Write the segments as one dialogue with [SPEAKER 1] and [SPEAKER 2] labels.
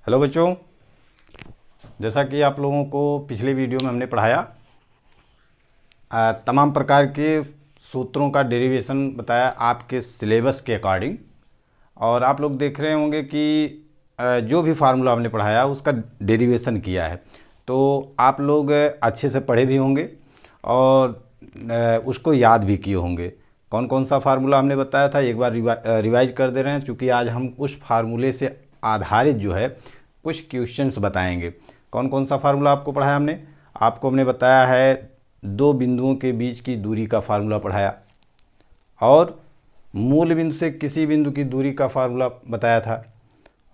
[SPEAKER 1] Hello बच्चों, जैसा कि आप लोगों को पिछले वीडियो में हमने पढ़ाया, तमाम प्रकार के सूत्रों का डेरिवेशन बताया आपके सिलेबस के अकॉर्डिंग। और आप लोग देख रहे होंगे कि जो भी फार्मूला हमने पढ़ाया उसका डेरिवेशन किया है, तो आप लोग अच्छे से पढ़े भी होंगे और उसको याद भी किए होंगे। कौन कौन सा फार्मूला हमने बताया था एक बार रिवाइज कर दे रहे हैं, क्योंकि आज हम उस फार्मूले से आधारित जो है कुछ क्वेश्चंस बताएंगे। कौन कौन सा फार्मूला आपको पढ़ाया आपको हमने बताया है दो बिंदुओं के बीच की दूरी का फार्मूला पढ़ाया, और मूल बिंदु से किसी बिंदु की दूरी का फार्मूला बताया था,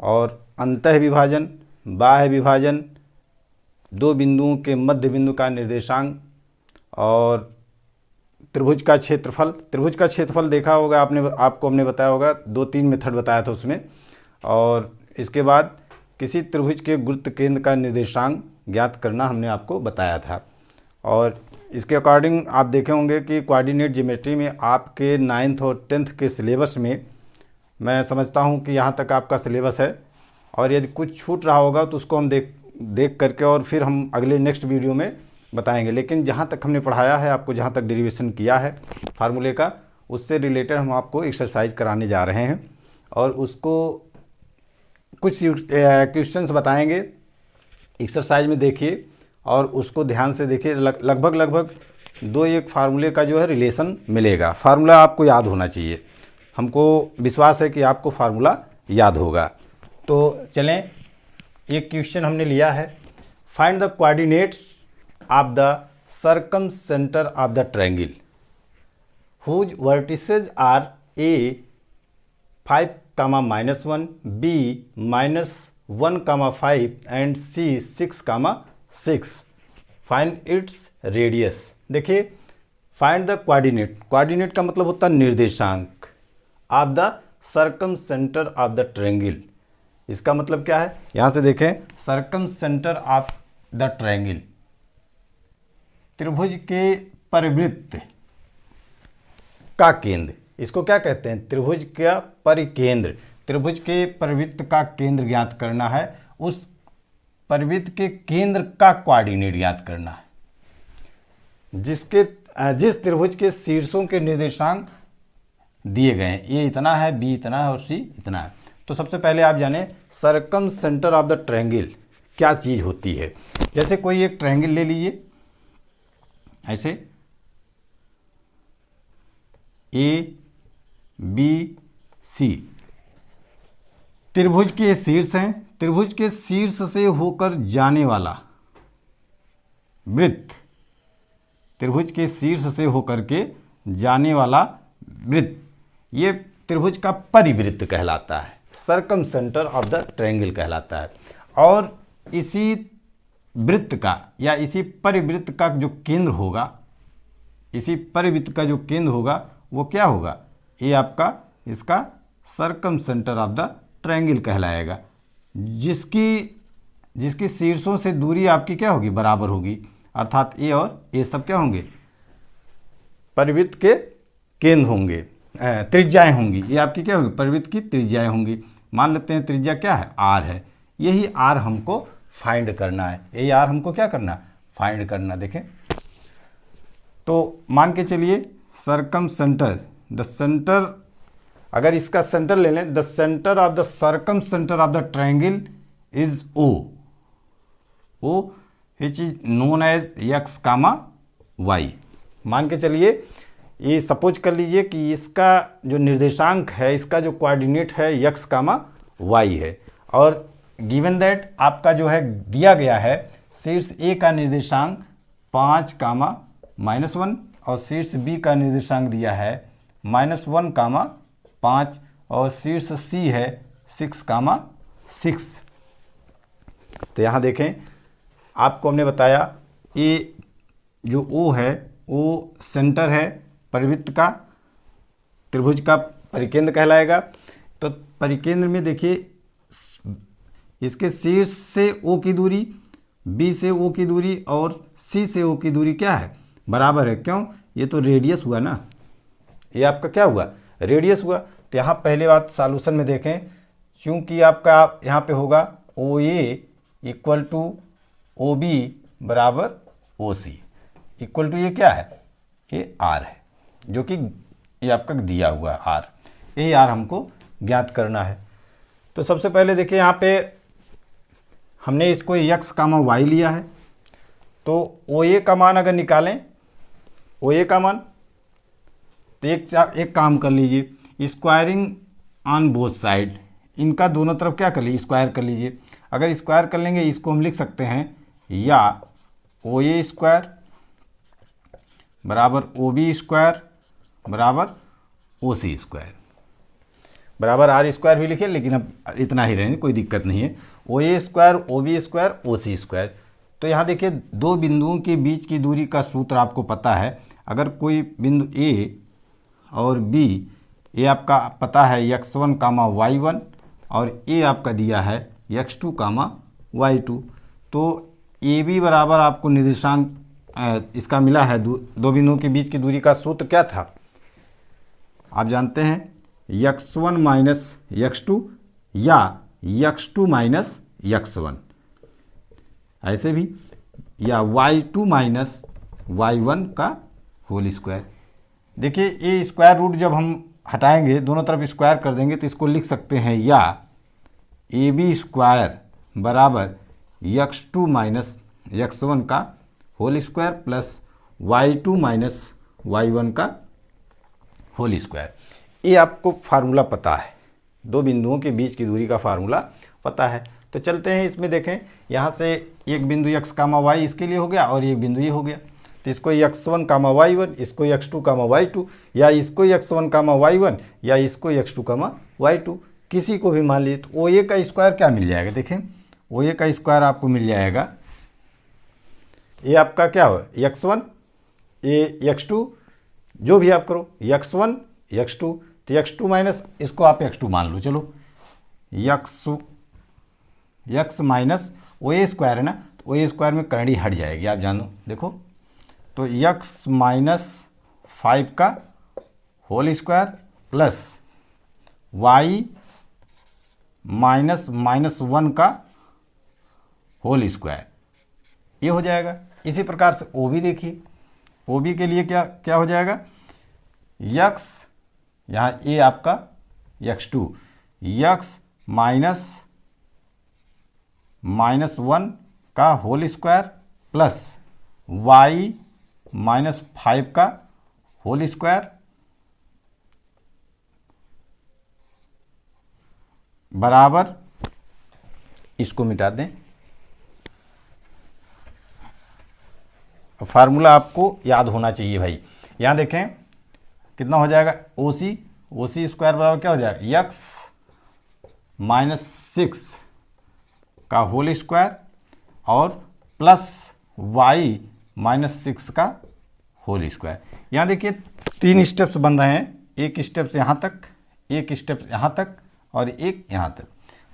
[SPEAKER 1] और अंतः विभाजन, बाह्य विभाजन, दो बिंदुओं के मध्य बिंदु का निर्देशांक, और त्रिभुज का क्षेत्रफल। त्रिभुज का क्षेत्रफल देखा होगा आपने, आपको हमने बताया होगा, 2-3 मेथड बताया था उसमें। और इसके बाद किसी त्रिभुज के गुरुत्व केंद्र का निर्देशांक ज्ञात करना हमने आपको बताया था। और इसके अकॉर्डिंग आप देखे होंगे कि कोऑर्डिनेट ज्योमेट्री में आपके 9th और 10th के सिलेबस में मैं समझता हूं कि यहां तक आपका सिलेबस है, और यदि कुछ छूट रहा होगा तो उसको हम देख करके और फिर हम अगले नेक्स्ट वीडियो में बताएंगे। लेकिन जहां तक हमने पढ़ाया है आपको, जहां तक डेरिवेशन किया है फार्मूले का, उससे रिलेटेड हम आपको एक्सरसाइज कराने जा रहे हैं, और उसको कुछ क्वेश्चंस बताएंगे। एक्सरसाइज में देखिए और उसको ध्यान से देखिए। लगभग 2-1 फार्मूले का जो है रिलेशन मिलेगा। फार्मूला आपको याद होना चाहिए, हमको विश्वास है कि आपको फार्मूला याद होगा। तो चलें, एक क्वेश्चन हमने लिया है, find the coordinates of the circumcentre of the triangle whose vertices are A 5, -1, b -1, 5 and c 6, find its radius. देखिए, फाइंड द कोऑर्डिनेट, कोऑर्डिनेट का मतलब होता है निर्देशांक, of the circumcentre of the triangle. इसका मतलब क्या है, यहां से देखें, circumcentre of the triangle, त्रिभुज के परिवृत्त का केंद्र। इसको क्या कहते हैं, त्रिभुज का परिकेंद्र। त्रिभुज के परिवृत्त का केंद्र ज्ञात करना है, उस परिवृत्त के केंद्र का कोऑर्डिनेट ज्ञात करना है, जिस त्रिभुज के शीर्षों के निर्देशांक दिए गए हैं। ए इतना है, बी इतना है और सी इतना है। तो सबसे पहले आप जाने circum centre of the triangle क्या चीज होती है। जैसे कोई एक ट्रायंगल ले लीजिए, ऐसे ए बी सी, त्रिभुज के शीर्ष हैं, त्रिभुज के शीर्ष से होकर जाने वाला वृत्त, त्रिभुज के शीर्ष से होकर के जाने वाला वृत्त, ये त्रिभुज का परिवृत्त कहलाता है, circum centre of the triangle कहलाता है। और इसी वृत्त का या इसी परिवृत्त का जो केंद्र होगा, इसी परिवृत्त का जो केंद्र होगा वो क्या होगा, ये आपका इसका circum centre of the triangle कहलाएगा, जिसकी शीर्षों से दूरी आपकी क्या होगी, बराबर होगी। अर्थात ए और ए सब क्या होंगे, परिवृत्त के केंद्र होंगे, त्रिज्याएं होंगी। ये आपकी क्या होगी, परिवृत्त की त्रिज्याएं होंगी। मान लेते हैं त्रिज्या क्या है, आर है। यही आर हमको फाइंड करना है, यही आर हमको क्या करना, फाइंड करना। देखें तो मान के चलिए सर्कम सेंटर, द सेंटर, अगर इसका सेंटर ले लें, the centre of the circumcentre of the triangle is O which is known as x, y। मान के चलिए, ये सपोज कर लीजिए कि इसका जो निर्देशांक है, इसका जो कोऑर्डिनेट है x, y है, और गिवन दैट आपका जो है दिया गया है, शीर्ष ए का निर्देशांक 5, -1, और शीर्ष बी का निर्देशांक दिया है -1, 5, और शीर्ष सी है 6, 6। तो यहाँ देखें, आपको हमने बताया ये जो O है वो सेंटर है परिवृत्त का, त्रिभुज का परिकेंद्र कहलाएगा। तो परिकेंद्र में देखिए, इसके शीर्ष से O की दूरी, B से O की दूरी और C से O की दूरी क्या है, बराबर है। क्यों, ये तो रेडियस हुआ ना, ये आपका क्या हुआ, रेडियस हुआ। तो यहाँ पहले बात सॉल्यूशन में देखें, चूंकि आपका यहाँ पे होगा ओ ए इक्वल टू ओ बी बराबर ओ सी इक्वल टू ये क्या है, ये आर है, जो कि ये आपका दिया हुआ है आर, ये आर हमको ज्ञात करना है। तो सबसे पहले देखिए यहाँ पे हमने इसको x कामा वाई लिया है, तो ओ ए का मान अगर निकालें, ओ ए का मान, तो एक काम कर लीजिए, स्क्वायरिंग ऑन बोथ साइड, इनका दोनों तरफ क्या कर लीजिए, स्क्वायर कर लीजिए। अगर स्क्वायर कर लेंगे इसको हम लिख सकते हैं या ओ ए स्क्वायर बराबर ओ बी स्क्वायर बराबर ओ सी स्क्वायर बराबर आर स्क्वायर भी लिखे, लेकिन अब इतना ही रहने, कोई दिक्कत नहीं है। ओ ए स्क्वायर ओ बी स्क्वायर ओ सी स्क्वायर। तो यहाँ देखिए दो बिंदुओं के बीच की दूरी का सूत्र आपको पता है। अगर कोई बिंदु ए और बी, ये आपका पता है x1 कामा y1 और ए आपका दिया है x2 कामा y2, तो ए बी बराबर आपको निर्देशांक इसका मिला है। दो बिंदुओं के बीच की दूरी का सूत्र क्या था, आप जानते हैं x1 माइनस x2 या x2 माइनस x1, ऐसे भी, या y2 माइनस y1 का होल स्क्वायर। देखिए ये स्क्वायर रूट जब हम हटाएंगे, दोनों तरफ स्क्वायर कर देंगे, तो इसको लिख सकते हैं या ए बी स्क्वायर बराबर x2 माइनस x1 का whole square plus y2 minus y1 का होल स्क्वायर। ये आपको फार्मूला पता है, दो बिंदुओं के बीच की दूरी का फार्मूला पता है। तो चलते हैं इसमें, देखें यहाँ से एक बिंदु x कामा y इसके लिए हो गया और एक बिंदु ये हो गया, तो इसको x1 कामा y1, इसको x2 कामा y2, या इसको x1 कामा y1 या इसको x2 कामा y2, किसी को भी मान लीजिए। तो ओ ए का स्क्वायर क्या मिल जाएगा, देखें ओ ए का स्क्वायर आपको मिल जाएगा, ये आपका क्या हो x1 ये x2, जो भी आप करो x1 x2, तो x2 माइनस इसको आप x2 मान लो, चलो x माइनस ओ ए स्क्वायर है ना, तो ओ ए स्क्वायर में करंडी हट जाएगी, आप जानो, देखो तो x माइनस 5 का whole square plus y minus -1 का होल स्क्वायर, ये हो जाएगा। इसी प्रकार से ओ बी देखिए, ओ बी के लिए क्या क्या हो जाएगा, x यहाँ ए आपका x2, x -1 का होल स्क्वायर प्लस y -5 का होल स्क्वायर बराबर, इसको मिटा दें। फार्मूला आपको याद होना चाहिए भाई। यहाँ देखें कितना हो जाएगा, ओ सी स्क्वायर बराबर क्या हो जाएगा, x -6 का होल स्क्वायर और प्लस y -6 का होल स्क्वायर। यहाँ देखिए 3 स्टेप्स बन रहे हैं, एक स्टेप यहाँ तक, एक स्टेप यहाँ तक और एक यहाँ तक।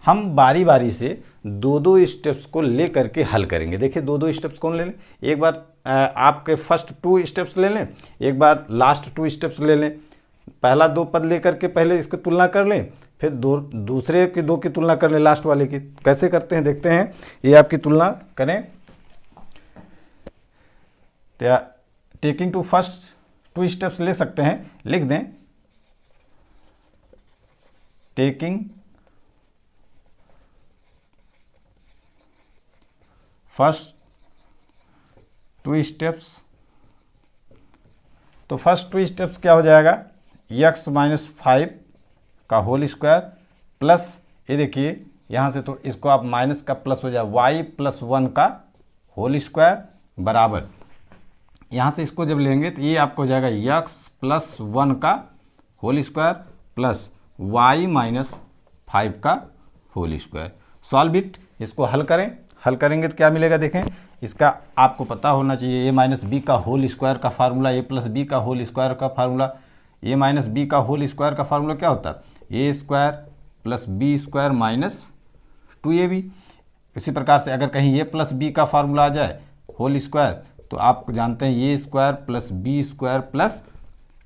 [SPEAKER 1] हम बारी बारी से दो स्टेप्स को ले करके हल करेंगे। देखिए दो स्टेप्स कौन ले लें, एक बार आपके फर्स्ट 2 स्टेप्स ले लें, एक बार लास्ट 2 स्टेप्स ले लें। पहला 2 पद ले करके पहले इसकी तुलना कर लें, फिर दूसरे के 2 की तुलना कर लें लास्ट वाले की। कैसे करते हैं देखते हैं, ये आपकी तुलना करें। टेकिंग टू फर्स्ट 2 स्टेप्स ले सकते हैं, लिख दें टेकिंग फर्स्ट 2 स्टेप्स। तो फर्स्ट 2 स्टेप्स क्या हो जाएगा, x -5 का होल स्क्वायर प्लस, ये देखिए यहाँ से तो इसको आप माइनस का प्लस हो जाए y +1 का होल स्क्वायर बराबर, यहाँ से इसको जब लेंगे तो ये आपको हो जाएगा x +1 का होल स्क्वायर प्लस y -5 का होल स्क्वायर। सॉल्व इट, इसको हल करें। हल करेंगे तो क्या मिलेगा, देखें इसका आपको पता होना चाहिए, a - b का होल स्क्वायर का फार्मूला, a + b का होल स्क्वायर का फार्मूला, a - b का होल स्क्वायर का फार्मूला क्या होता है, a² + b² - 2ab। इसी प्रकार से अगर कहीं a + b का फार्मूला आ जाए होल स्क्वायर, तो आप जानते हैं a² + b² +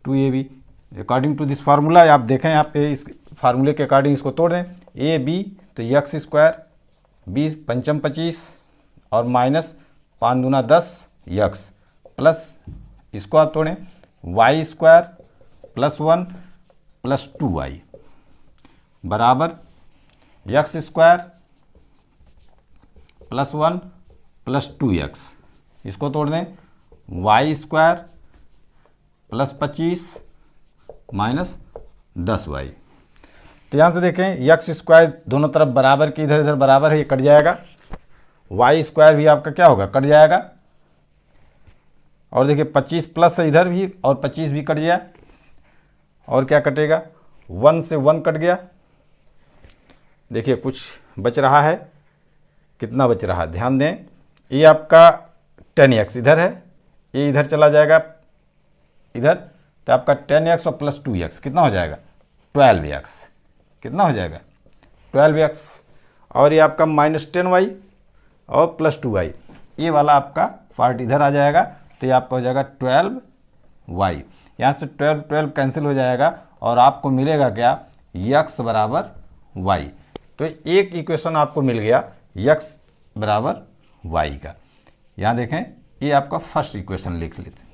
[SPEAKER 1] 2ab। According to this formula आप देखें यहाँ पे, इस फार्मूले के अकॉर्डिंग इसको तोड़ दें, a b तो x² 20 पंचम 25 और माइनस 5 दूना 10 यक्स प्लस इसको आप तोड़ें y square plus 1 plus 2y बराबर x square plus 1 plus 2x। इसको तोड़ दें Y square plus 25 minus 10y। तो यहाँ से देखें यक्स स्क्वायर दोनों तरफ बराबर की इधर इधर बराबर है, ये कट जाएगा। वाई स्क्वायर भी आपका क्या होगा, कट जाएगा। और देखिए 25 प्लस है इधर भी और 25 भी कट गया। और क्या कटेगा, 1 से 1 कट गया। देखिए कुछ बच रहा है, कितना बच रहा है ध्यान दें। ये आपका 10x इधर है, ये इधर चला जाएगा इधर, तो आपका 10x और प्लस 2x कितना हो जाएगा 12x। कितना हो जाएगा 12x। और ये आपका माइनस 10y और प्लस 2y, ये वाला आपका पार्ट इधर आ जाएगा, तो ये आपका हो जाएगा 12y। यहाँ से 12 12 कैंसिल हो जाएगा और आपको मिलेगा क्या, x बराबर y। तो एक इक्वेशन आपको मिल गया x बराबर y का। यहाँ देखें ये आपका फर्स्ट इक्वेशन लिख लेते हैं,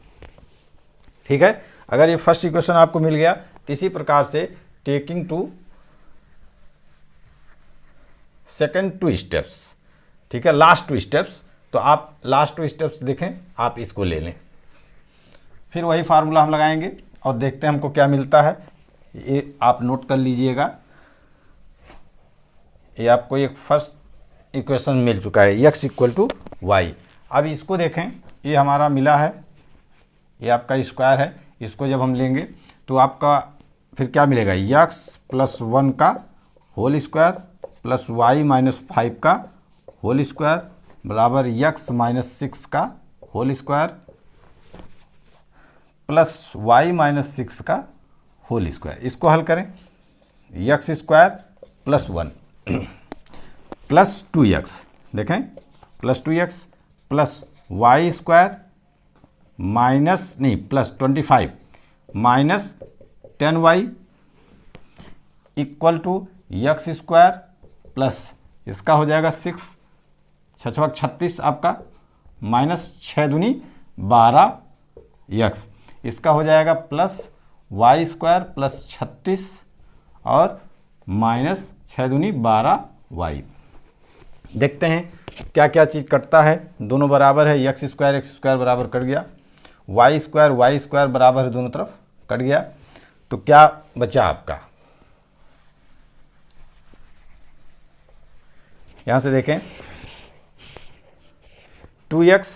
[SPEAKER 1] ठीक है। अगर ये फर्स्ट इक्वेशन आपको मिल गया तो इसी प्रकार से टेकिंग टू सेकेंड 2 स्टेप्स, ठीक है, लास्ट 2 स्टेप्स। तो आप लास्ट 2 स्टेप्स देखें, आप इसको ले लें, फिर वही फार्मूला हम लगाएंगे और देखते हैं हमको क्या मिलता है। ये आप नोट कर लीजिएगा, ये आपको एक फर्स्ट इक्वेशन मिल चुका है x इक्वल टू वाई। अब इसको देखें, ये हमारा मिला है, ये आपका स्क्वायर है, इसको जब हम लेंगे तो आपका फिर क्या मिलेगा, x प्लस 1 का whole square plus Y minus 5 का होल स्क्वायर बराबर x माइनस 6 का whole square plus Y minus 6 का होल स्क्वायर। इसको हल करें, x square plus 1 plus 2x, देखें plus 2x plus y square minus नहीं plus 25 minus 10y equal to x square plus इसका हो जाएगा 6 छछक 36 आपका माइनस 6 दूनी 12x, इसका हो जाएगा प्लस वाई स्क्वायर प्लस 36 और माइनस 6 दूनी 12y। देखते हैं क्या क्या चीज़ कटता है, दोनों बराबर है, x स्क्वायर बराबर कट गया, वाई स्क्वायर बराबर है, दोनों तरफ कट गया। तो क्या बचा आपका, यहाँ से देखें 2x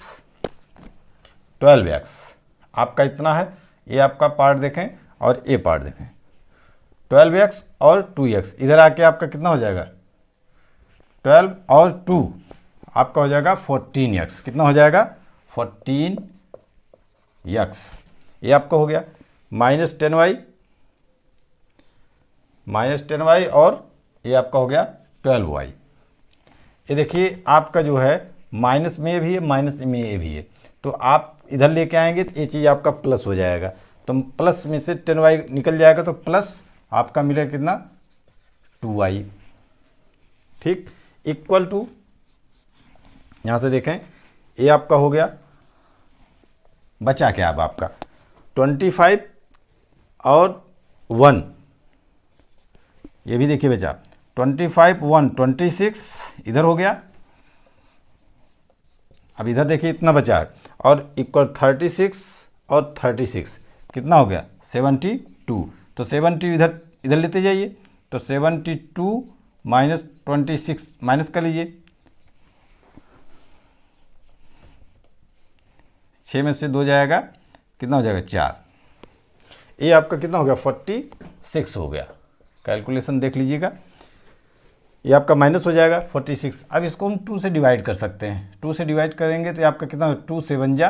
[SPEAKER 1] 12x आपका इतना है, ये आपका पार्ट देखें और ये पार्ट देखें 12x और 2x, इधर आके आपका कितना हो जाएगा 12 और 2 आपका हो जाएगा 14x। कितना हो जाएगा 14x, ये आपका हो गया माइनस 10y और ये आपका हो गया 12y। ये देखिए आपका जो है माइनस में भी है माइनस में ये भी है, तो आप इधर लेके आएंगे तो ये चीज़ आपका प्लस हो जाएगा, तो प्लस में से 10y निकल जाएगा तो प्लस आपका मिलेगा कितना 2y, ठीक, इक्वल टू यहाँ से देखें ये आपका हो गया, बचा क्या अब आपका 25 और 1, ये भी देखिए बचा 25 1 26 इधर हो गया। अब इधर देखिए इतना बचा है और इक्वल 36 और 36 कितना हो गया 72, तो 72 इधर लेते जाइए, तो 72 माइनस 26 माइनस कर लीजिए, 6 में से 2 जाएगा, कितना हो जाएगा 4, ये आपका कितना हो गया 46 हो गया। कैलकुलेशन देख लीजिएगा, ये आपका माइनस हो जाएगा 46। अब इसको हम 2 से डिवाइड कर सकते हैं, 2 से डिवाइड करेंगे तो ये आपका कितना हो, 2 से 1 जा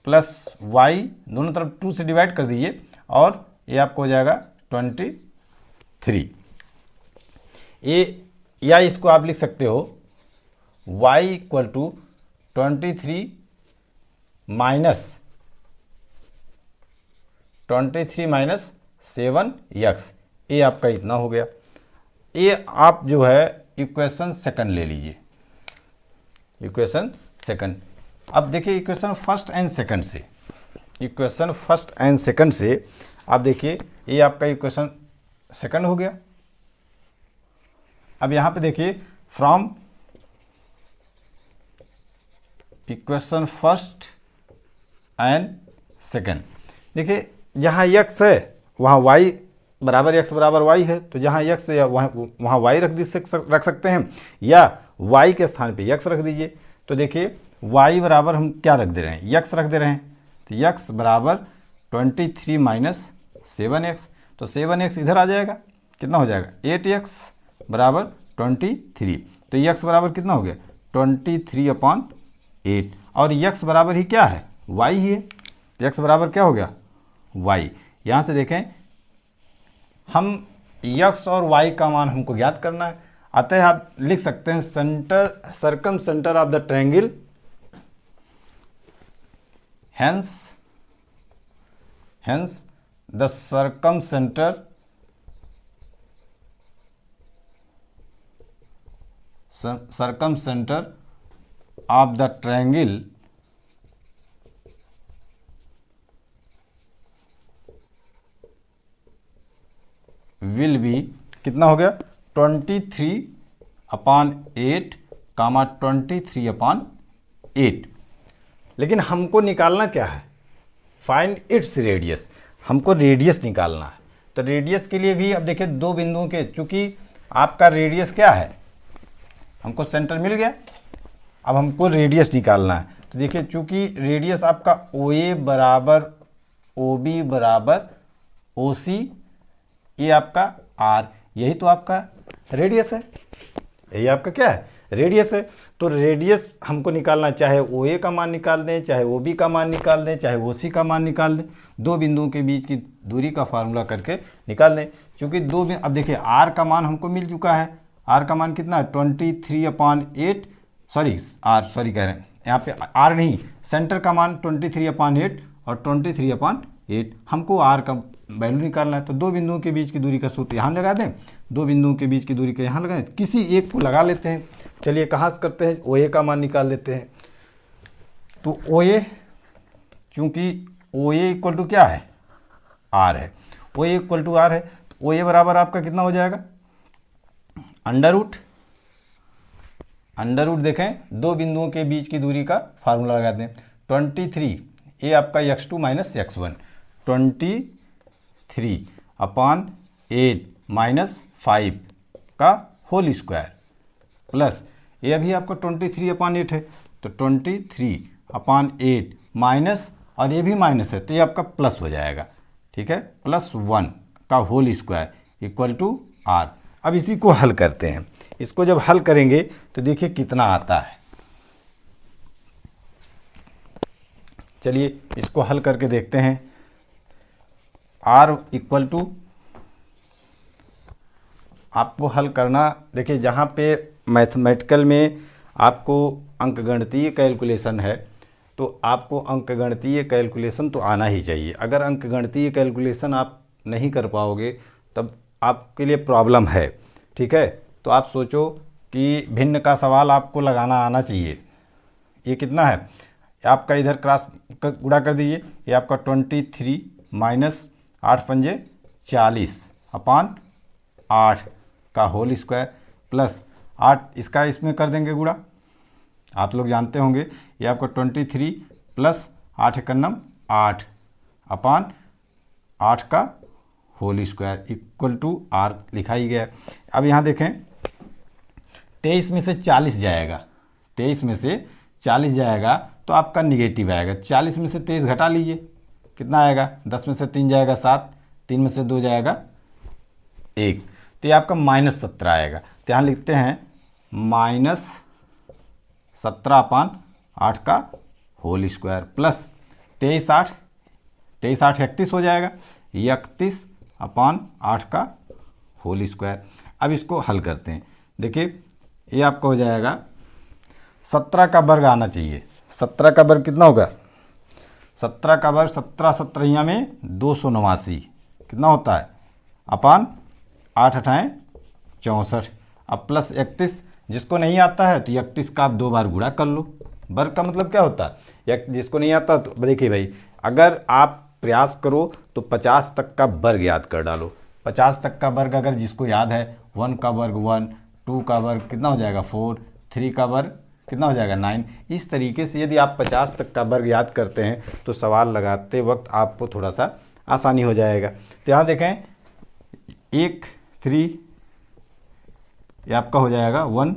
[SPEAKER 1] प्लस y, दोनों तरफ 2 से डिवाइड कर दीजिए और ये आपको हो जाएगा 23। ये या इसको आप लिख सकते हो y equal to 23 minus 7x, ये आपका इतना हो गया। ये आप जो है इक्वेशन सेकंड ले लीजिए, इक्वेशन सेकंड। अब देखिए इक्वेशन फर्स्ट एंड सेकंड से, इक्वेशन फर्स्ट एंड सेकंड से आप देखिए ये आपका इक्वेशन सेकंड हो गया। अब यहाँ पे देखिए from equation first and second, देखिए जहाँ x है वहाँ y बराबर x बराबर y है, तो जहाँ x है वहाँ y रख सकते हैं, या y के स्थान पे x रख दीजिए। तो देखिए y बराबर हम क्या रख दे रहे हैं, x रख दे रहे हैं, तो x बराबर 23 माइनस 7x, तो 7x इधर आ जाएगा, कितना हो जाएगा 8x बराबर 23, तो x बराबर कितना हो गया 23/8, और x बराबर ही क्या है y ही है, तो x बराबर क्या हो गया y। यहाँ से देखें हम x और y का मान हमको ज्ञात करना है, अतः आप लिख सकते हैं circum centre of the triangle, hence the circumcenter of the triangle will be कितना हो गया 23/8 कामा 23/8। लेकिन हमको निकालना क्या है, फाइंड इट्स रेडियस, हमको रेडियस निकालना है। तो रेडियस के लिए भी अब देखिए दो बिंदुओं के, चूंकि आपका रेडियस क्या है, हमको सेंटर मिल गया, अब हमको रेडियस निकालना है। तो देखिए चूंकि रेडियस आपका OA बराबर OB बराबर OC, ये आपका R, यही तो आपका रेडियस है, यही आपका क्या है रेडियस है। तो रेडियस हमको निकालना, चाहे OA का मान निकाल दें, चाहे OB का मान निकाल दें, चाहे OC का मान निकाल दें, दो बिंदुओं के बीच की दूरी का फार्मूला करके निकाल दें। चूँकि अब देखिए R का मान हमको मिल चुका है, R का मान कितना है 23/8, सॉरी कह रहे हैं यहाँ पे R नहीं, सेंटर का मान 23/8 और 23/8, हमको R का वैल्यू निकालना है। तो दो बिंदुओं के बीच की दूरी का सूत्र यहाँ लगा दें, दो बिंदुओं के बीच की दूरी का यहाँ लगा दें, किसी एक को लगा लेते हैं। चलिए कहाँ से करते हैं, OA का मान निकाल लेते हैं। तो OA, चूँकि OA इक्वल टू क्या है R है, OA इक्वल टू R है, तो OA बराबर आपका कितना हो जाएगा अंडर रूट देखें दो बिंदुओं के बीच की दूरी का फार्मूला लगा दें, 23, ये आपका x2 माइनस x1, 23/8 माइनस 5 का होल स्क्वायर, प्लस ये अभी आपका 23/8 है, तो 23/8 माइनस, और ये भी माइनस है तो ये आपका प्लस हो जाएगा, ठीक है, +1 का whole square equal to R। अब इसी को हल करते हैं, इसको जब हल करेंगे तो देखिए कितना आता है। चलिए इसको हल करके देखते हैं। R इक्वल टू, आपको हल करना, देखिए जहाँ पे मैथमेटिकल में आपको अंकगणितीय कैलकुलेशन है, तो आपको अंकगणितीय कैलकुलेशन तो आना ही चाहिए। अगर अंकगणितीय कैलकुलेशन आप नहीं कर पाओगे तब आपके लिए प्रॉब्लम है, ठीक है। तो आप सोचो कि भिन्न का सवाल आपको लगाना आना चाहिए। ये कितना है आपका, इधर क्रॉस गुणा कर दीजिए, ये आपका 23 माइनस 8 पंजे 40/8 का होल स्क्वायर, प्लस 8 इसका इसमें कर देंगे गुणा, आप लोग जानते होंगे, ये आपका 23 प्लस 8 एकन्नम 8/8 का whole square equal to R लिखा ही गया। अब यहाँ देखें 23 में से 40 जाएगा, 23 में से 40 जाएगा तो आपका निगेटिव आएगा। 40 में से 23 घटा लीजिए, कितना आएगा, 10 में से 3 जाएगा 7, 3 में से 2 जाएगा 1, तो ये आपका -17 आएगा। तो यहाँ लिखते हैं -17/8 का होल स्क्वायर, प्लस 23/8 31 हो जाएगा, 31/8 का होल स्क्वायर। अब इसको हल करते हैं, देखिए ये आपका हो जाएगा 17 का वर्ग आना चाहिए। 17 का वर्ग कितना होगा, 17 का वर्ग 17 17 में 289 कितना होता है, 8 8 64। अब प्लस 31, जिसको नहीं आता है तो 31 का आप 2 बार गुणा कर लो। वर्ग का मतलब क्या होता है, जिसको नहीं आता तो देखिए भाई, अगर आप प्रयास करो तो 50 तक का वर्ग याद कर डालो। 50 तक का वर्ग अगर जिसको याद है, 1 का वर्ग 1, 2 का वर्ग कितना हो जाएगा 4, 3 का वर्ग कितना हो जाएगा 9। इस तरीके से यदि आप 50 तक का वर्ग याद करते हैं तो सवाल लगाते वक्त आपको थोड़ा सा आसानी हो जाएगा। तो यहाँ देखें 1 3 ये आपका हो जाएगा 1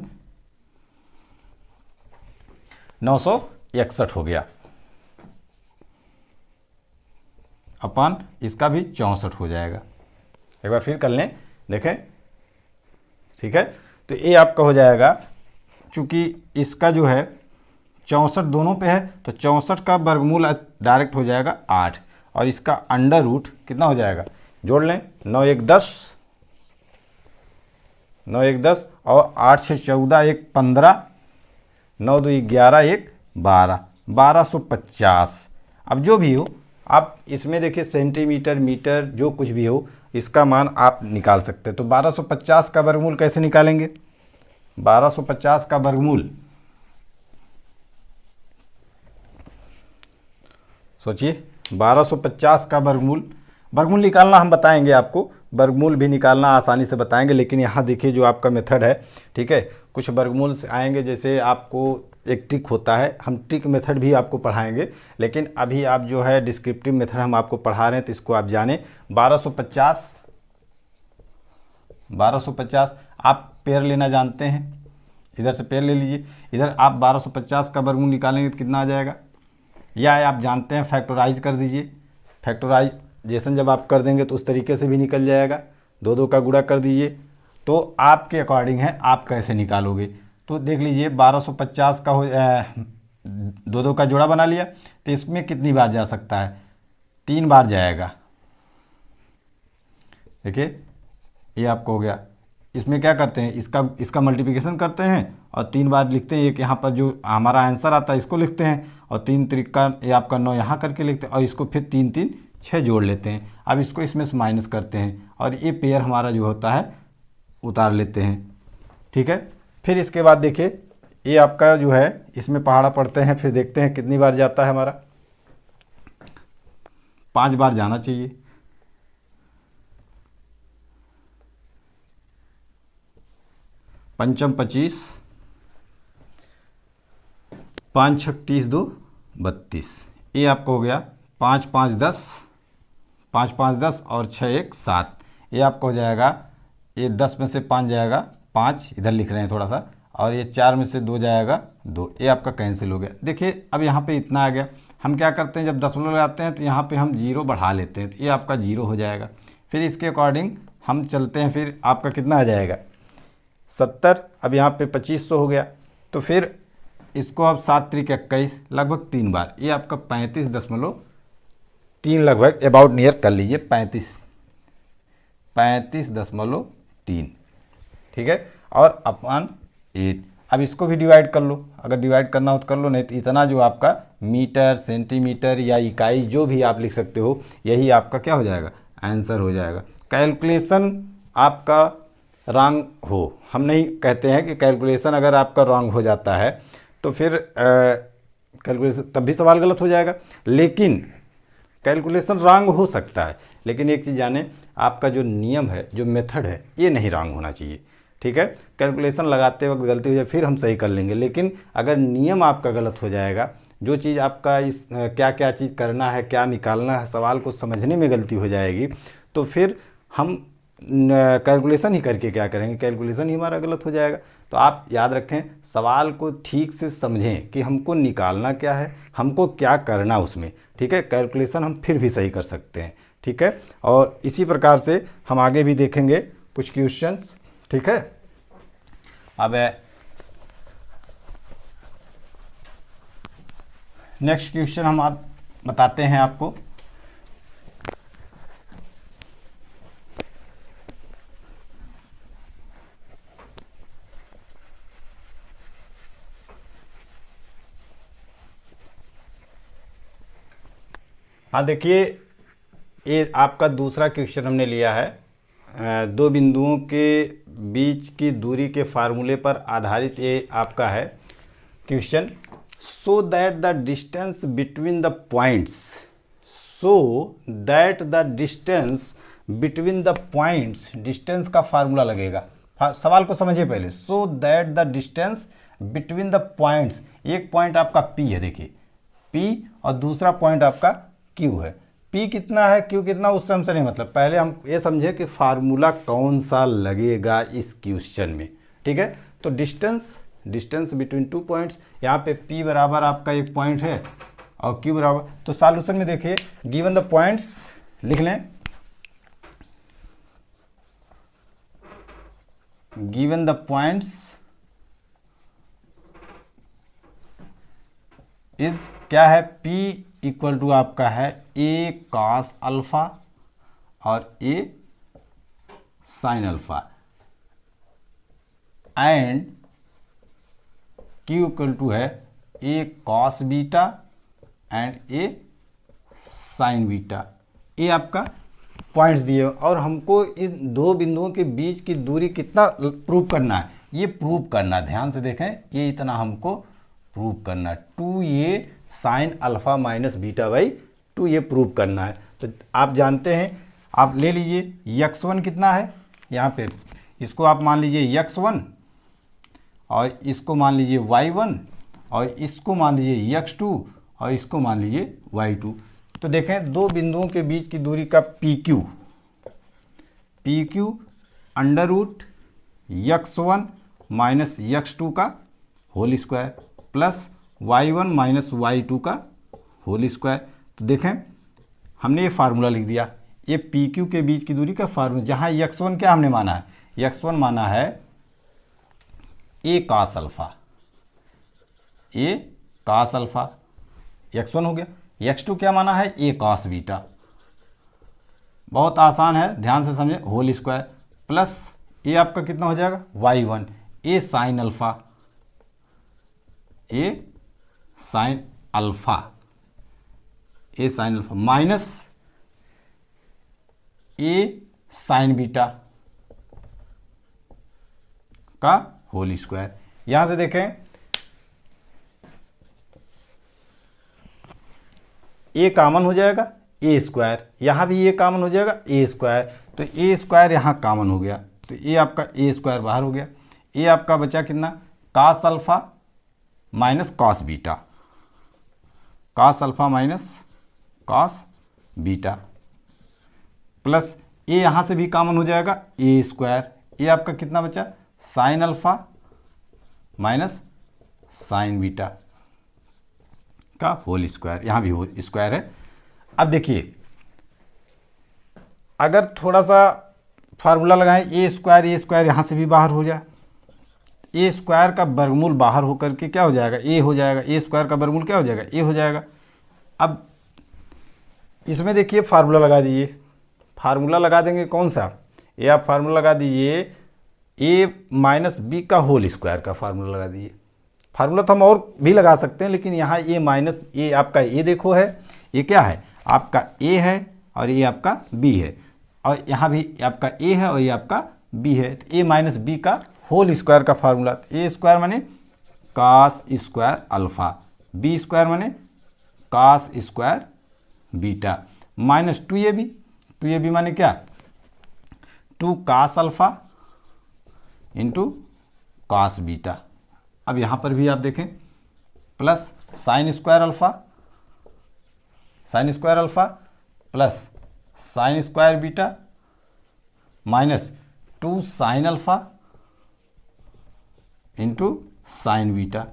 [SPEAKER 1] 961 हो गया, अपन इसका भी 64 हो जाएगा। एक बार फिर कर लें, देखें, ठीक है। तो ये आपका हो जाएगा, चूंकि इसका जो है 64 दोनों पे है तो 64 का वर्गमूल डायरेक्ट हो जाएगा 8, और इसका अंडर रूट कितना हो जाएगा, जोड़ लें 9 1 10, 9 1 10 और 8 6 14 1 15, 9 2 11 1 12, 1250। अब जो भी हो आप इसमें देखिए सेंटीमीटर मीटर जो कुछ भी हो इसका मान आप निकाल सकते हैं। तो 1250 का वर्गमूल कैसे निकालेंगे, 1250 का वर्गमूल सोचिए, 1250 का वर्गमूल निकालना हम बताएंगे आपको, वर्गमूल भी निकालना आसानी से बताएंगे। लेकिन यहाँ देखिए जो आपका मेथड है, ठीक है, कुछ वर्गमूल से आएंगे, जैसे आपको एक ट्रिक होता है, हम ट्रिक मेथड भी आपको पढ़ाएंगे, लेकिन अभी आप जो है डिस्क्रिप्टिव मेथड हम आपको पढ़ा रहे हैं तो इसको आप जानें। 1250 आप पेयर लेना जानते हैं, इधर से पेयर ले लीजिए, इधर आप 1250 का वर्गमूल निकालेंगे तो कितना आ जाएगा, या आप जानते हैं फैक्टराइज कर दीजिए। फैक्टराइजेशन जब आप कर देंगे तो उस तरीके से भी निकल जाएगा, 2 2 का गुणा कर दीजिए। तो आपके अकॉर्डिंग है आप कैसे निकालोगे। तो देख लीजिए 1250 का हो 2 2 का जोड़ा बना लिया, तो इसमें कितनी बार जा सकता है, 3 बार जाएगा। देखिए ये आपको हो गया। इसमें क्या करते हैं, इसका मल्टीप्लिकेशन करते हैं और 3 बार लिखते हैं। एक यहाँ पर जो हमारा आंसर आता है इसको लिखते हैं, और 3 त्रिका ये आपका 9 यहाँ करके लिखते हैं, और इसको फिर 3 3 6 जोड़ लेते हैं। अब इसको इसमें से माइनस करते हैं और ये पेयर हमारा जो होता है उतार लेते हैं, ठीक है। फिर इसके बाद देखिए ये आपका जो है इसमें पहाड़ा पढ़ते हैं, फिर देखते हैं कितनी बार जाता है हमारा, 5 बार जाना चाहिए। पंचम 25, 5 6 30 2 32, ये आपको हो गया 5 5 10, 5 5 10 और 6 1 7, ये आपको हो जाएगा, ये 10 में से 5 जाएगा 5, इधर लिख रहे हैं थोड़ा सा, और ये 4 में से 2 जाएगा 2, ये आपका कैंसिल हो गया। देखिए अब यहाँ पे इतना आ गया, हम क्या करते हैं जब दशमलव लगाते हैं तो यहाँ पे हम 0 बढ़ा लेते हैं, तो ये आपका 0 हो जाएगा। फिर इसके अकॉर्डिंग हम चलते हैं, फिर आपका कितना आ जाएगा 70, अब यहाँ पे 2500 हो गया। तो फिर इसको अब 7 3 21 लगभग 3 बार, ये आपका 35.3 लगभग अबाउट नियर कर लीजिए, 35.3, ठीक है, और अपॉन 8। अब इसको भी डिवाइड कर लो, अगर डिवाइड करना हो तो कर लो, नहीं तो इतना जो आपका मीटर सेंटीमीटर या इकाई जो भी आप लिख सकते हो, यही आपका क्या हो जाएगा आंसर हो जाएगा। कैलकुलेशन आपका रॉन्ग हो, हम नहीं कहते हैं कि कैलकुलेशन अगर आपका रॉन्ग हो जाता है तो फिर कैलकुलेशन तब भी सवाल गलत हो जाएगा, लेकिन कैलकुलेशन रॉन्ग हो सकता है, लेकिन एक चीज़ जाने, आपका जो नियम है जो मेथड है ये नहीं रॉन्ग होना चाहिए, ठीक है। कैलकुलेशन लगाते वक्त गलती हो जाए फिर हम सही कर लेंगे, लेकिन अगर नियम आपका गलत हो जाएगा, जो चीज़ आपका इस क्या क्या चीज़ करना है क्या निकालना है सवाल को समझने में गलती हो जाएगी, तो फिर हम कैलकुलेशन ही करके क्या करेंगे, कैलकुलेशन ही हमारा गलत हो जाएगा। तो आप याद रखें, सवाल को ठीक से समझें कि हमको निकालना क्या है, हमको क्या करना उसमें, ठीक है। कैलकुलेशन हम फिर भी सही कर सकते हैं, ठीक है। और इसी प्रकार से हम आगे भी देखेंगे कुछ क्वेश्चंस, ठीक है। अब नेक्स्ट क्वेश्चन हम आप बताते हैं आपको। हाँ देखिए, ये आपका दूसरा क्वेश्चन हमने लिया है, 2 बिंदुओं के बीच की दूरी के फार्मूले पर आधारित ये आपका है question. So that the distance between the points, so that the distance between the points, distance का फार्मूला लगेगा। सवाल को समझिए पहले। So that the distance between the points, एक पॉइंट आपका P है, देखिए P, और दूसरा पॉइंट आपका Q है। P कितना है, Q कितना, उससे हमसे नहीं मतलब, पहले हम ये समझे कि फार्मूला कौन सा लगेगा इस क्वेश्चन में, ठीक है। तो डिस्टेंस बिटवीन टू पॉइंट्स, यहाँ पे P बराबर आपका एक पॉइंट है और Q बराबर, तो सॉल्यूशन में देखिए गिवन द पॉइंट्स लिख लें, गिवन द पॉइंट्स इज क्या है, P इक्वल टू आपका है A cos अल्फा और A sin alpha, and Q equal to है A cos beta and A sin beta. ये आपका पॉइंट्स दिए और हमको इन दो बिंदुओं के बीच की दूरी कितना प्रूव करना है, ये प्रूव करना, ध्यान से देखें, ये इतना हमको प्रूव करना, 2A sine alpha minus beta by 2 ये प्रूव करना है। तो आप जानते हैं, आप ले लीजिए x1 कितना है यहाँ पे, इसको आप मान लीजिए x1 और इसको मान लीजिए y1 और इसको मान लीजिए x2 और इसको मान लीजिए y2। तो देखें दो बिंदुओं के बीच की दूरी का PQ under root x1 minus x2 का whole square plus y1 minus y2 का होल स्क्वायर। तो देखें हमने ये फार्मूला लिख दिया, ये PQ के बीच की दूरी का फार्मूला, जहाँ x1 क्या हमने माना है, x1 माना है A cos alpha, A cos alpha x1 हो गया, x2 क्या माना है A cos बीटा, बहुत आसान है, ध्यान से समझे, होल स्क्वायर प्लस ये आपका कितना हो जाएगा y1 A sin alpha, A sin alpha, A sin alpha minus A sin beta का होल स्क्वायर। यहां से देखें A कॉमन हो जाएगा A स्क्वायर, यहां भी A कॉमन हो जाएगा A स्क्वायर, तो A स्क्वायर यहां कॉमन हो गया, तो ये आपका A स्क्वायर बाहर हो गया। ये आपका बचा कितना, cos alpha minus cos beta, cos alpha minus cos beta plus ये यहाँ से भी कॉमन हो जाएगा A स्क्वायर, ये आपका कितना बचा, sine alpha minus sign beta का होल स्क्वायर, यहाँ भी होल स्क्वायर है। अब देखिए अगर थोड़ा सा फार्मूला लगाएं, ए स्क्वायर यहाँ से भी बाहर हो जाए, ए स्क्वायर का वर्गमूल बाहर होकर के क्या हो जाएगा, ए हो जाएगा, ए स्क्वायर का वर्गमूल क्या हो जाएगा, ए हो जाएगा। अब इसमें देखिए फार्मूला लगा दीजिए, फार्मूला लगा देंगे कौन सा, ये आप फार्मूला लगा दीजिए ए माइनस बी का होल स्क्वायर का फार्मूला लगा दीजिए। फार्मूला तो हम और भी लगा सकते हैं, लेकिन यहाँ ए माइनस ए आपका ए देखो है, ये क्या है आपका ए है और ये आपका बी है, और यहाँ भी आपका ए है और ये आपका बी है, तो ए माइनस बी का होल स्क्वायर का फार्मूला, ए स्क्वायर माने cos square alpha, B square माने cos square beta minus 2ab माने क्या, 2 cos alpha into cos beta. अब यहाँ पर भी आप देखें plus sine square alpha plus sine square beta minus 2 sine alpha into sine beta.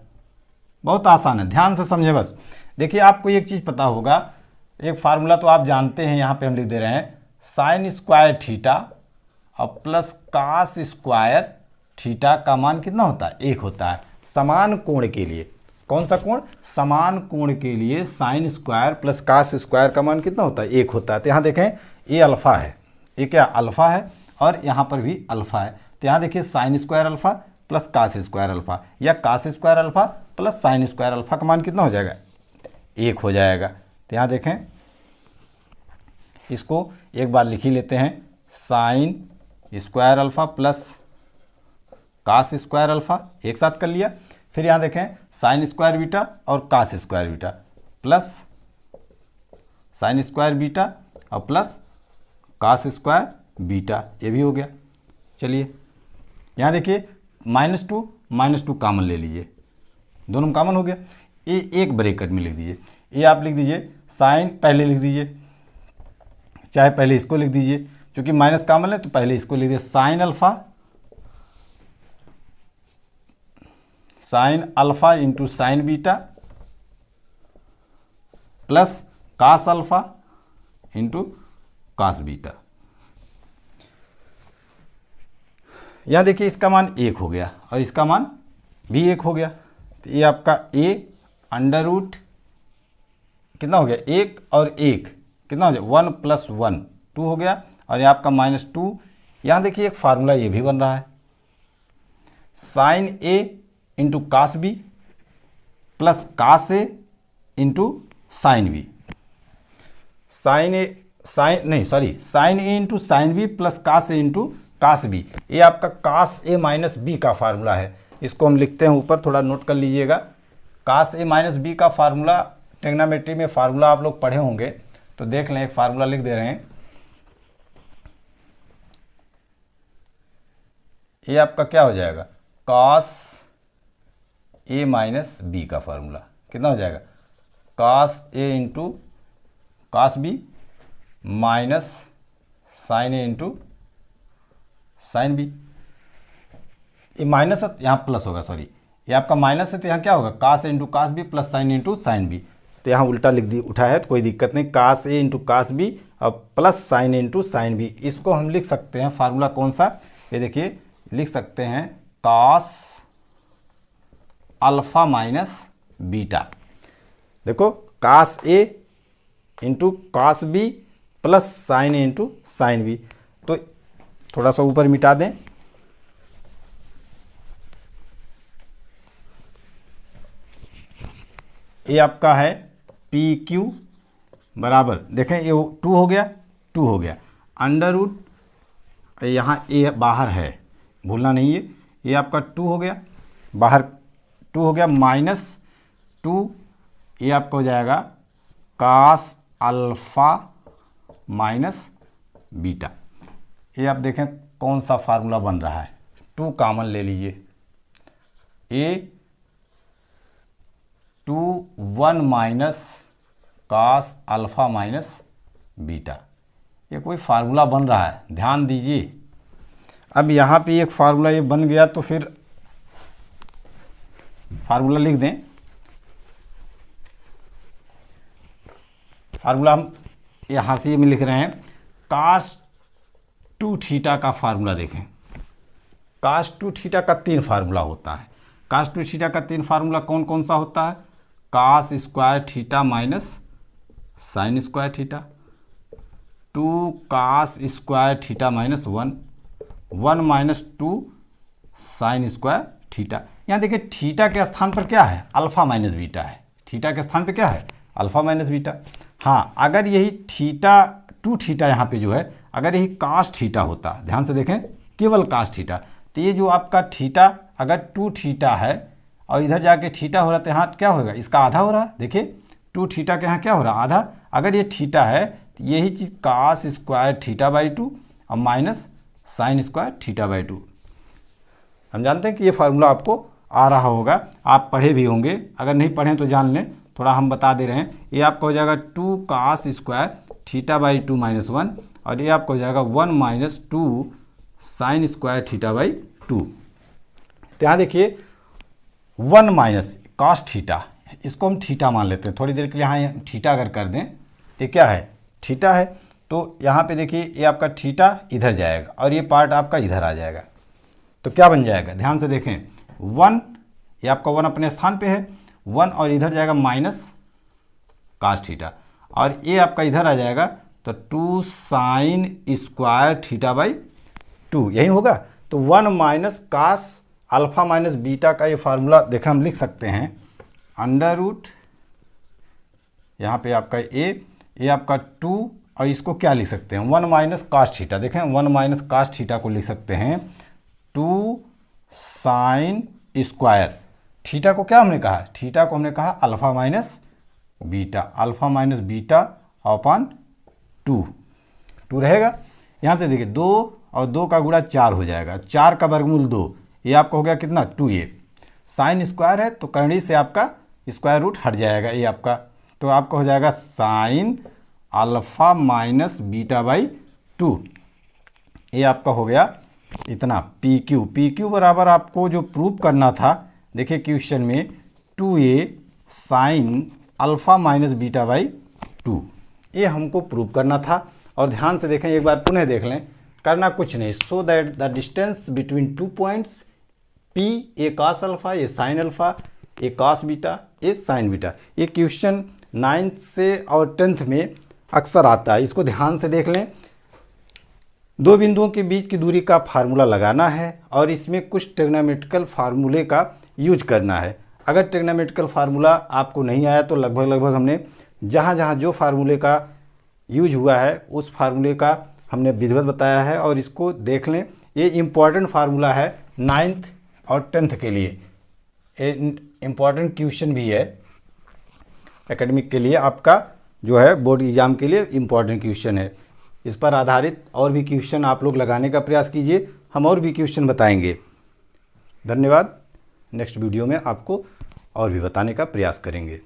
[SPEAKER 1] बहुत आसान है, ध्यान से समझे बस। देखिए आपको एक चीज़ पता होगा, एक फार्मूला तो आप जानते हैं, यहाँ पे हम लिख दे रहे हैं साइन स्क्वायर थीटा और प्लस कास स्क्वायर थीटा का मान कितना होता है, 1 होता है। समान कोण के लिए, कौन सा कोण, समान कोण के लिए sine square plus cos square का मान कितना होता है, 1 होता है। तो यहाँ देखें ये अल्फा है, ये क्या अल्फा है और यहाँ पर भी अल्फा है, तो यहाँ देखिए sine square alpha plus cos square alpha या cos square alpha plus sine square alpha का मान कितना हो जाएगा, 1 हो जाएगा। तो यहाँ देखें इसको एक बार लिख ही लेते हैं, sine square alpha plus cos square alpha एक साथ कर लिया। फिर यहाँ देखें साइन स्क्वायर बीटा और cos square beta plus sine square beta और प्लस कास स्क्वायर बीटा, ये भी हो गया। चलिए यहाँ देखिए -2 कॉमन ले लीजिए, दोनों में कॉमन हो गया। ये एक ब्रैकेट में लिख दीजिए, ये आप लिख दीजिए साइन, पहले लिख दीजिए, चाहे पहले इसको लिख दीजिए, क्योंकि माइनस कॉमन है तो पहले इसको लिख दीजिए sine alpha into sine beta plus cos alpha into cos beta. यहाँ देखिए इसका मान 1 हो गया और इसका मान भी 1 हो गया, तो ये आपका a अंडर रूट कितना हो गया 1 और 1 कितना हो गया 1 + 1 2 हो गया, और ये आपका -2। यहाँ देखिए एक फार्मूला ये भी बन रहा है sine a into cos b plus cos a into sine b, sine a into sine b plus cos a into cos b। ये आपका कास a माइनस b का फार्मूला है, इसको हम लिखते हैं ऊपर, थोड़ा नोट कर लीजिएगा। कास a माइनस b का फार्मूला, ट्रिग्नोमेट्री में फार्मूला आप लोग पढ़े होंगे तो देख लें, एक फार्मूला लिख दे रहे हैं। ये आपका क्या हो जाएगा कास a माइनस b का फार्मूला कितना हो जाएगा cos a into cos b minus sine a into sine b। ये माइनस है यहाँ प्लस होगा, सॉरी ये आपका माइनस है तो यहाँ क्या होगा cos a into cos b plus sine into sine b, तो यहाँ उल्टा लिख दी उठा है तो कोई दिक्कत नहीं, कास a इंटू कास b और plus sine into sine b। इसको हम लिख सकते हैं फार्मूला कौन सा, ये देखिए लिख सकते हैं कास अल्फा माइनस बीटा। देखो cos a into cos b plus sine a into sine b, तो थोड़ा सा ऊपर मिटा दें, ये आपका है पी क्यू बराबर, देखें ये 2 हो गया अंडर रूट, यहाँ ए बाहर है भूलना नहीं है, ये आपका 2 हो गया बाहर, 2 हो गया -2, ये आपका हो जाएगा कास अल्फा माइनस बीटा। ये आप देखें कौन सा फार्मूला बन रहा है, 2 कॉमन ले लीजिए, ए 1 minus cos alpha minus beta, ये कोई फार्मूला बन रहा है, ध्यान दीजिए। अब यहाँ पे एक फार्मूला ये बन गया तो फिर फार्मूला लिख दें, फार्मूला हम यहाँ से में लिख रहे हैं कास 2 थीटा का फार्मूला देखें, कास 2 थीटा का 3 फार्मूला होता है, कास 2 थीटा का 3 फार्मूला कौन कौन सा होता है, cos square theta minus sine square theta, 2 cos square theta minus 1 minus 2 sine square theta. यहाँ देखिए थीटा के स्थान पर क्या है अल्फा माइनस बीटा है, थीटा के स्थान पर क्या है अल्फा माइनस बीटा। हाँ अगर यही थीटा 2 थीटा यहाँ पे जो है अगर यही कास थीटा होता, ध्यान से देखें केवल कास थीटा, तो ये जो आपका थीटा अगर 2 थीटा है और इधर जाके थीटा हो रहा है तो यहाँ क्या होगा इसका आधा हो रहा है, देखिए 2 थीटा के यहाँ क्या हो रहा है आधा, अगर ये थीटा है तो यही चीज़ कास स्क्वायर थीटा बाई 2 और minus sine square theta by 2। हम जानते हैं कि ये फार्मूला आपको आ रहा होगा, आप पढ़े भी होंगे, अगर नहीं पढ़ें तो जान लें, थोड़ा हम बता दे रहे हैं। ये आपका हो जाएगा 2 cos square theta by 2 minus 1, और ये आपका हो जाएगा 1 minus 2 sine square theta by 2। तो यहाँ देखिए 1 माइनस कास थीटा, इसको हम थीटा मान लेते हैं थोड़ी देर के लिए, यहाँ थीटा अगर कर दें तो क्या है थीटा है, तो यहाँ पे देखिए ये आपका थीटा इधर जाएगा और ये पार्ट आपका इधर आ जाएगा, तो क्या बन जाएगा ध्यान से देखें 1, ये आपका 1 अपने स्थान पे है 1, और इधर जाएगा माइनस कास थीटा, और ये आपका इधर आ जाएगा तो 2 साइन स्क्वायर थीटा बाई 2, यही होगा। तो 1 minus cos alpha minus beta का ये फार्मूला देखा हम लिख सकते हैं अंडर रूट, यहाँ पे आपका ये आपका 2, और इसको क्या लिख सकते हैं 1 माइनस कास थीटा, देखें 1 माइनस कास थीटा को लिख सकते हैं 2 साइन स्क्वायर, थीटा को क्या हमने कहा, थीटा को हमने कहा alpha minus beta, alpha minus beta upon 2 रहेगा। यहाँ से देखिए 2 और 2 का गुणा 4 हो जाएगा, 4 का वर्गमूल 2, ये आपका हो गया कितना 2a। साइन स्क्वायर है तो करनी से आपका स्क्वायर रूट हट जाएगा, ये आपका, तो आपका हो जाएगा sine alpha minus beta by 2, ये आपका हो गया इतना पी क्यू बराबर आपको जो प्रूव करना था, देखिए क्वेश्चन में 2a sine alpha minus beta by 2, ये हमको प्रूव करना था। और ध्यान से देखें, एक बार पुनः देख लें, करना कुछ नहीं, so that the distance between 2 points P A cos alpha A sine alpha A cos beta A sign beta, ये क्वेश्चन 9th से और 10th में अक्सर आता है, इसको ध्यान से देख लें। दो बिंदुओं के बीच की दूरी का फार्मूला लगाना है और इसमें कुछ ट्रिग्नोमेट्रिकल फार्मूले का यूज करना है। अगर ट्रिग्नोमेट्रिकल फार्मूला आपको नहीं आया तो लगभग हमने जहाँ जहाँ जो फार्मूले का यूज हुआ है उस फार्मूले का हमने विधिवत बताया है, और इसको देख लें, ये इम्पॉर्टेंट फार्मूला है 9th और 10th के लिए, इम्पॉर्टेंट क्वेश्चन भी है एकेडमिक के लिए, आपका जो है बोर्ड एग्जाम के लिए इम्पॉर्टेंट क्वेश्चन है। इस पर आधारित और भी क्वेश्चन आप लोग लगाने का प्रयास कीजिए, हम और भी क्वेश्चन बताएंगे। धन्यवाद। नेक्स्ट वीडियो में आपको और भी बताने का प्रयास करेंगे।